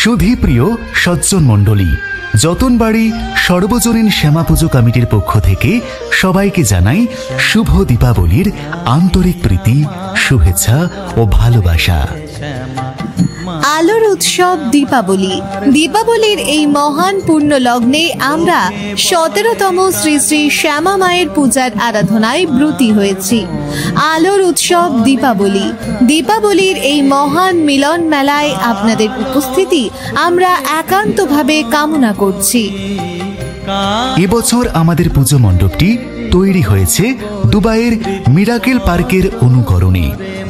সুধীপ্রিয় সজ্জন মণ্ডলী, যতনবাড়ি সর্বজনীন শ্যামা পুজো কমিটির পক্ষ থেকে সবাইকে জানাই শুভ দীপাবলির আন্তরিক প্রীতি, শুভেচ্ছা ও ভালোবাসা। আলোর উৎসব দীপাবলি। দীপাবলির এই মহান পূর্ণ লগ্নে আমরা 17তম শ্রী শ্রী শ্যামা মায়ের পূজার আরাধনায় ব্রতী হয়েছি। আলোর উৎসব দীপাবলি। দীপাবলির এই মহান মিলন মেলায় আপনাদের উপস্থিতি আমরা একান্তভাবে কামনা করছি। এবছর আমাদের পুজো মণ্ডপটি তৈরি হয়েছে দুবাইয়ের মিরাকেল পার্কের অনুকরণে।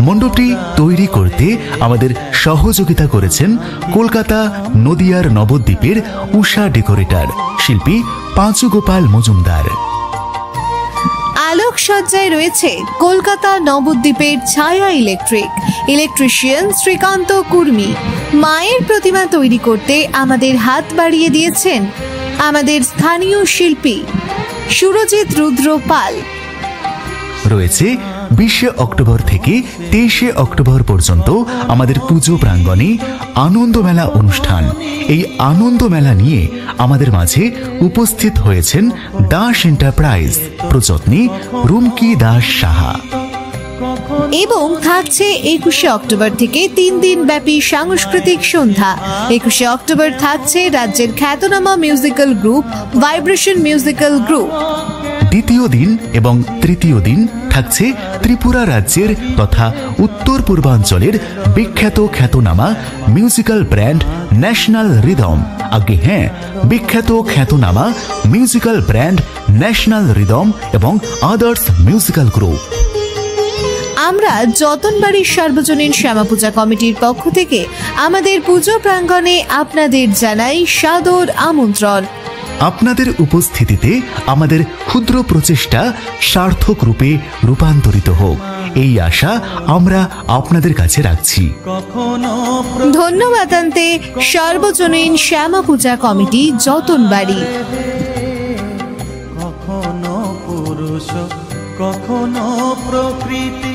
মণ্ডপটি তৈরি করতে আমাদের সহযোগিতা করেছেন কলকাতা নদিয়ার নবদ্বীপের উষা ডেকোরেটর শিল্পী পাঁচু গোপাল মজুমদার। আলোকসজ্জায় রয়েছে কলকাতা নবদ্বীপের ছায়া ইলেকট্রিশিয়ান শ্রীকান্ত কুর্মী। মায়ের প্রতিমা তৈরি করতে আমাদের হাত বাড়িয়ে দিয়েছেন আমাদের স্থানীয় শিল্পী সুরজিৎ রুদ্র পাল। রয়েছে 20 অক্টোবর থেকে 23 অক্টোবর পর্যন্ত আমাদের পুজো প্রাঙ্গণে আনন্দ মেলা অনুষ্ঠান। এই আনন্দ মেলা নিয়ে আমাদের মাঝে উপস্থিত হয়েছেন দাস এন্টারপ্রাইজ প্রযত্নে রুমকি দাস সাহা। এবং থাকছে 21 অক্টোবর থেকে 3 দিন ব্যাপী সাংস্কৃতিক সন্ধ্যা। 21 অক্টোবর থাকছে রাজ্যের খ্যাতনামা musical group vibration musical group. দ্বিতীয় দিন এবং তৃতীয় দিন থাকছে ত্রিপুরা রাজ্যের তথা উত্তর পূর্বাঞ্চলের বিখ্যাত খ্যাতনামা মিউজিক্যাল ব্র্যান্ড ন্যাশনাল রিদম। আগে হ্যাঁ, বিখ্যাত খ্যাতনামা মিউজিক্যাল ব্র্যান্ড ন্যাশনাল রিদম এবং আদার্স মিউজিক্যাল গ্রুপ। আমরা যতনবাড়ি সর্বজনীন শ্যামা পূজা কমিটির পক্ষ থেকে আমাদের পুজো প্রাঙ্গণে আপনাদের জানাই সাদর আমন্ত্রণ। আপনাদের উপস্থিতিতে আমাদের ক্ষুদ্র প্রচেষ্টা সার্থক রূপে রূপান্তরিত হোক, এই আশা আমরা আপনাদের কাছে রাখছি। ধন্যবাদ আনতে সর্বজনীন শ্যামা পূজা কমিটি যতনবাড়ি। কখনো পুরুষ, কখনো প্রকৃতি।